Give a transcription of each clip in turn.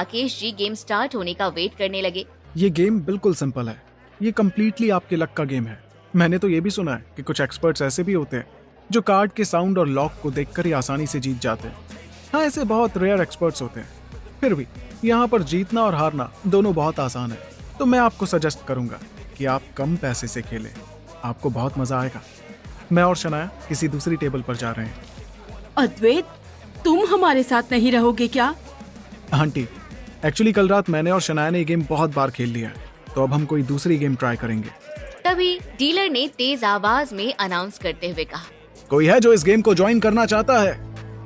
Rakesh ji game start होने का wait करने लगे। ये गेम बिल्कुल सिंपल है। ये कम्प्लीटली आपके लक का गेम है। मैंने तो ये भी सुना है कि कुछ एक्सपर्ट्स ऐसे भी होते हैं जो कार्ड के साउंड और लॉक को देखकर ही आसानी से जीत जाते हैं। हाँ, ऐसे बहुत रेयर एक्सपर्ट्स होते हैं। फिर भी यहाँ पर जीतना और हारना दोनों बहुत आसान है। तो मैं आपको सजेस्ट करूंगा कि आप कम पैसे से खेलें, आपको बहुत मजा आएगा। मैं और शनाया किसी दूसरी टेबल पर जा रहे हैं। अद्वैत, तुम हमारे साथ नहीं रहोगे क्या? आंटी, एक्चुअली कल रात मैंने और शनाया ने ये गेम बहुत बार खेल लिया है, तो अब हम कोई दूसरी गेम ट्राई करेंगे। तभी डीलर ने तेज आवाज में अनाउंस करते हुए कहा, कोई है जो इस गेम को ज्वाइन करना चाहता है?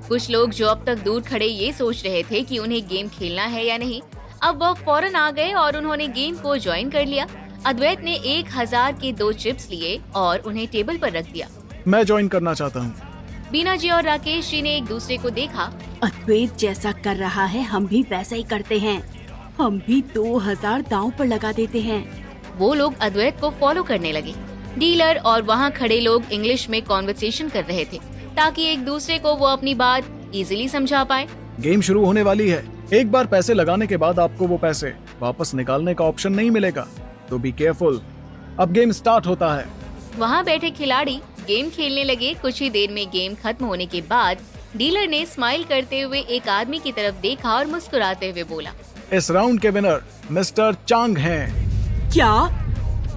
कुछ लोग जो अब तक दूर खड़े ये सोच रहे थे कि उन्हें गेम खेलना है या नहीं, अब वो फौरन आ गए और उन्होंने गेम को ज्वाइन कर लिया। अद्वैत ने 1000 के 2 चिप्स लिए और उन्हें टेबल पर रख दिया। मैं ज्वाइन करना चाहता हूँ। बीना जी और राकेश जी ने एक दूसरे को देखा। अद्वैत जैसा कर रहा है हम भी वैसा ही करते हैं। हम भी 2000 दांव पर लगा देते हैं। वो लोग अद्वैत को फॉलो करने लगे। डीलर और वहाँ खड़े लोग इंग्लिश में कॉन्वर्सेशन कर रहे थे ताकि एक दूसरे को वो अपनी बात इजीली समझा पाए। गेम शुरू होने वाली है। एक बार पैसे लगाने के बाद आपको वो पैसे वापस निकालने का ऑप्शन नहीं मिलेगा, तो बी केयरफुल। अब गेम स्टार्ट होता है। वहाँ बैठे खिलाड़ी गेम खेलने लगे। कुछ ही देर में गेम खत्म होने के बाद डीलर ने स्माइल करते हुए एक आदमी की तरफ देखा और मुस्कुराते हुए बोला, इस राउंड के विनर मिस्टर चांग हैं। क्या?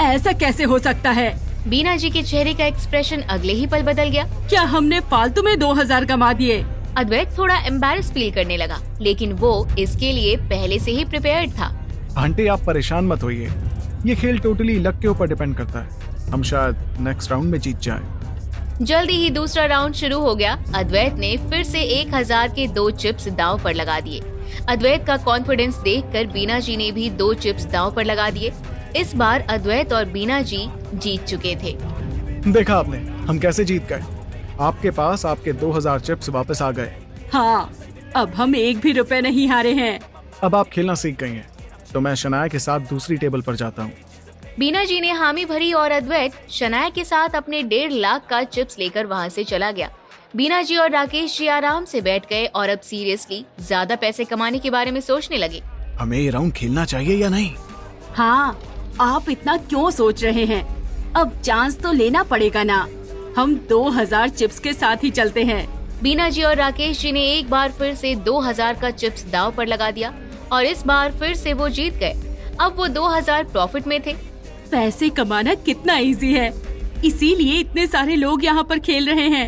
ऐसा कैसे हो सकता है? बीना जी के चेहरे का एक्सप्रेशन अगले ही पल बदल गया। क्या हमने फालतू में 2000 कमा दिए? अद्वैत थोड़ा एम्बैरेस फील करने लगा, लेकिन वो इसके लिए पहले से ही प्रिपेयर्ड था। आंटी, आप परेशान मत होइए। ये खेल टोटली लक के ऊपर डिपेंड करता है। हम शायद नेक्स्ट राउंड में जीत जाएं। जल्दी ही दूसरा राउंड शुरू हो गया। अद्वैत ने फिर से 1000 के 2 चिप्स दांव पर लगा दिए। अद्वैत का कॉन्फिडेंस देखकर बीना जी ने भी 2 चिप्स दांव पर लगा दिए। इस बार अद्वैत और बीना जी जीत चुके थे। देखा आपने, हम कैसे जीत गए। आपके पास आपके 2000 चिप्स वापस आ गए। हाँ, अब हम 1 भी रुपए नहीं हारे हैं। अब आप खेलना सीख गई हैं, तो मैं शनाया के साथ दूसरी टेबल पर जाता हूँ। बीना जी ने हामी भरी और अद्वैत शनाया के साथ अपने 1.5 लाख का चिप्स लेकर वहाँ से चला गया। बीना जी और राकेश जी आराम से बैठ गए और अब सीरियसली ज्यादा पैसे कमाने के बारे में सोचने लगे। हमें ये राउंड खेलना चाहिए या नहीं? हाँ, आप इतना क्यों सोच रहे हैं? अब चांस तो लेना पड़ेगा ना। हम 2000 चिप्स के साथ ही चलते हैं। बीना जी और राकेश जी ने एक बार फिर से 2000 का चिप्स दाव पर लगा दिया और इस बार फिर से वो जीत गए। अब वो 2000 प्रॉफिट में थे। पैसे कमाना कितना इजी है, इसीलिए इतने सारे लोग यहाँ पर खेल रहे हैं।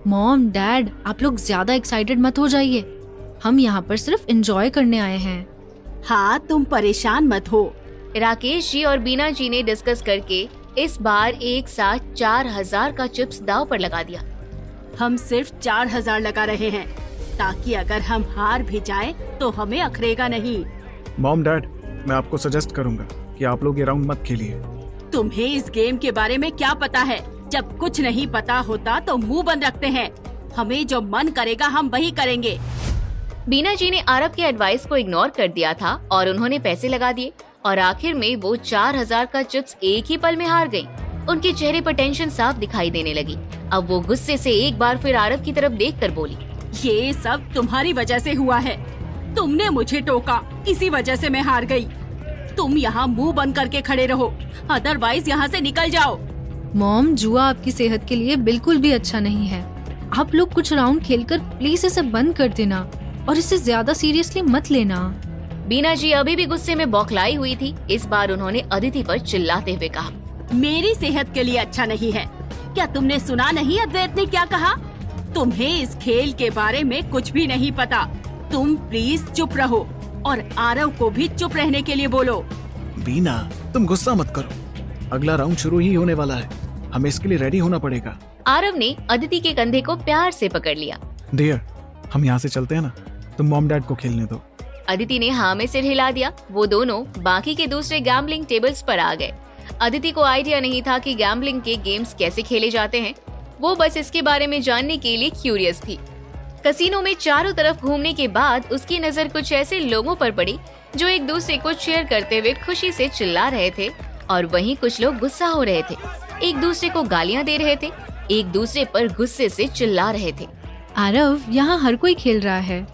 मॉम, डैड, आप लोग ज्यादा एक्साइटेड मत हो जाइए। हम यहाँ पर सिर्फ एंजॉय करने आए हैं। हाँ, तुम परेशान मत हो। राकेश जी और बीना जी ने डिस्कस करके इस बार एक साथ 4000 का चिप्स दाव पर लगा दिया। हम सिर्फ 4000 लगा रहे हैं ताकि अगर हम हार भी जाएं तो हमें अखरेगा नहीं। मॉम, डैड, मैं आपको सजेस्ट करूंगा कि आप लोग ये राउंड मत खेलिए। तुम्हें इस गेम के बारे में क्या पता है? जब कुछ नहीं पता होता तो मुंह बंद रखते हैं। हमें जो मन करेगा हम वही करेंगे। बीना जी ने आरव के एडवाइस को इग्नोर कर दिया था और उन्होंने पैसे लगा दिए और आखिर में वो 4000 का चिप्स एक ही पल में हार गयी। उनके चेहरे पर टेंशन साफ दिखाई देने लगी। अब वो गुस्से से एक बार फिर आरव की तरफ देखकर बोली, ये सब तुम्हारी वजह से हुआ है। तुमने मुझे टोका, इसी वजह से मैं हार गई। तुम यहाँ मुंह बंद करके खड़े रहो, अदरवाइज यहाँ से निकल जाओ। मॉम, जुआ आपकी सेहत के लिए बिल्कुल भी अच्छा नहीं है। आप लोग कुछ राउंड खेलकर प्लीज इसे बंद कर देना और इसे ज्यादा सीरियसली मत लेना। बीना जी अभी भी गुस्से में बौखलाई हुई थी। इस बार उन्होंने अदिति पर चिल्लाते हुए कहा, मेरी सेहत के लिए अच्छा नहीं है। क्या तुमने सुना नहीं अद्वैत ने क्या कहा? तुम्हें इस खेल के बारे में कुछ भी नहीं पता। तुम प्लीज चुप रहो और आरव को भी चुप रहने के लिए बोलो। बीना, तुम गुस्सा मत करो। अगला राउंड शुरू ही होने वाला है। हमें इसके लिए रेडी होना पड़ेगा। आरव ने अदिति के कंधे को प्यार से पकड़ लिया। डियर, हम यहाँ से चलते हैं ना, तुम मॉम डैड को खेलने दो। अदिति ने हाँ में सिर हिला दिया। वो दोनों बाकी के दूसरे गैम्बलिंग टेबल्स पर आ गए। अदिति को आइडिया नहीं था कि गैम्बलिंग के गेम्स कैसे खेले जाते हैं। वो बस इसके बारे में जानने के लिए क्यूरियस थी। कसिनो में चारों तरफ घूमने के बाद उसकी नजर कुछ ऐसे लोगों पर पड़ी जो एक दूसरे को चीयर करते हुए खुशी से चिल्ला रहे थे और वहीं कुछ लोग गुस्सा हो रहे थे, एक दूसरे को गालियां दे रहे थे, एक दूसरे पर गुस्से से चिल्ला रहे थे। आरव, यहाँ हर कोई खेल रहा है।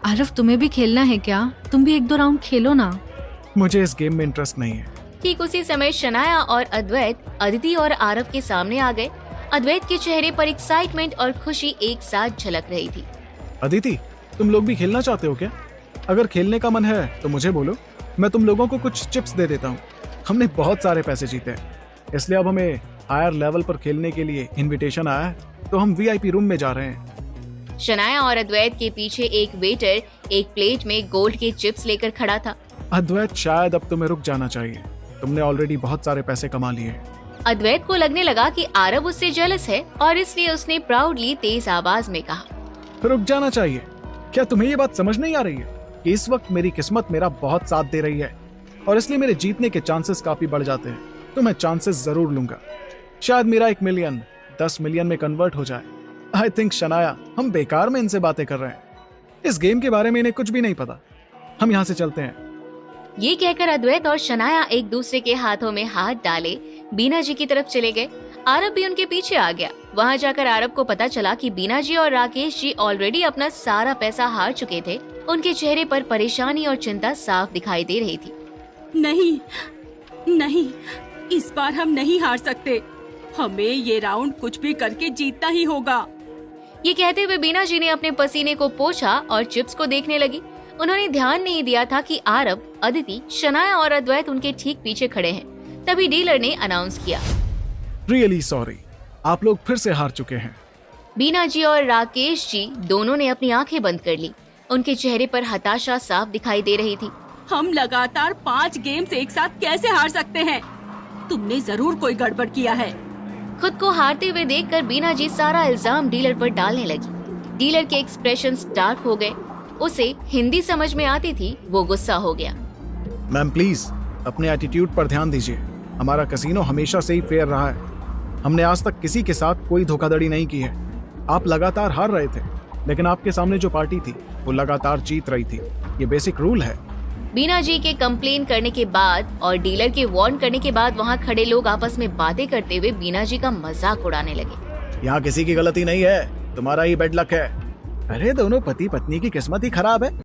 आरव, तुम्हें भी खेलना है क्या? तुम भी 1-2 राउंड खेलो ना। मुझे इस गेम में इंटरेस्ट नहीं है। ठीक उसी समय शनाया और अद्वैत अदिति और आरव के सामने आ गए। अद्वैत के चेहरे पर एक्साइटमेंट और खुशी एक साथ झलक रही थी। अदिति, तुम लोग भी खेलना चाहते हो क्या? अगर खेलने का मन है तो मुझे बोलो, मैं तुम लोगों को कुछ चिप्स दे देता हूँ। हमने बहुत सारे पैसे जीते हैं, इसलिए अब हमें हायर लेवल पर खेलने के लिए इनविटेशन आया है, तो हम वीआईपी रूम में जा रहे हैं। शनाया और अद्वैत के पीछे एक वेटर एक प्लेट में गोल्ड के चिप्स लेकर खड़ा था। अद्वैत, शायद अब तुम्हें रुक जाना चाहिए। तुमने ऑलरेडी बहुत सारे पैसे कमा लिए। अद्वैत को लगने लगा कि आरव उससे जेलस है और इसलिए उसने प्राउडली तेज आवाज में कहा, रुक जाना चाहिए? क्या तुम्हें ये बात समझ नहीं आ रही है कि इस वक्त मेरी किस्मत मेरा बहुत साथ दे रही है और इसलिए मेरे जीतने के चांसेस काफी बढ़ जाते हैं। तो मैं चांसेस जरूर लूंगा। शायद मेरा 1 मिलियन 10 मिलियन में कन्वर्ट हो जाए। आई थिंक शनाया, हम बेकार में इनसे बातें कर रहे हैं। इस गेम के बारे में इन्हें कुछ भी नहीं पता। हम यहाँ से चलते हैं। ये कहकर अद्वैत और शनाया एक दूसरे के हाथों में हाथ डाले बीना जी की तरफ चले गए। आरव भी उनके पीछे आ गया। वहाँ जाकर आरव को पता चला कि बीना जी और राकेश जी ऑलरेडी अपना सारा पैसा हार चुके थे। उनके चेहरे पर परेशानी और चिंता साफ दिखाई दे रही थी। नहीं नहीं, इस बार हम नहीं हार सकते। हमें ये राउंड कुछ भी करके जीतना ही होगा। ये कहते हुए बीना जी ने अपने पसीने को पोंछा और चिप्स को देखने लगी। उन्होंने ध्यान नहीं दिया था कि आरव, अदिति, शनाया और अद्वैत उनके ठीक पीछे खड़े हैं। तभी डीलर ने अनाउंस किया, रियली सॉरी, आप लोग फिर से हार चुके हैं। बीना जी और राकेश जी दोनों ने अपनी आंखें बंद कर ली। उनके चेहरे पर हताशा साफ दिखाई दे रही थी। हम लगातार 5 गेम्स एक साथ कैसे हार सकते हैं? तुमने जरूर कोई गड़बड़ किया है। खुद को हारते हुए देखकर बीना जी सारा इल्जाम डीलर पर डालने लगी। डीलर के एक्सप्रेशंस डार्क हो गए। उसे हिंदी समझ में आती थी, वो गुस्सा हो गया। मैम प्लीज अपने एटीट्यूड पर ध्यान दीजिए। हमारा कैसीनो हमेशा से ही फेयर रहा है। हमने आज तक किसी के साथ कोई धोखाधड़ी नहीं की है। आप लगातार हार रहे थे, लेकिन आपके सामने जो पार्टी थी वो लगातार जीत रही थी। ये बेसिक रूल है। बीना जी के कंप्लेन करने के बाद और डीलर के वार्न करने के बाद वहाँ खड़े लोग आपस में बातें करते हुए बीना जी का मजाक उड़ाने लगे। यहाँ किसी की गलती नहीं है, तुम्हारा ही बेड लक है। अरे दोनों पति पत्नी की किस्मत ही खराब है।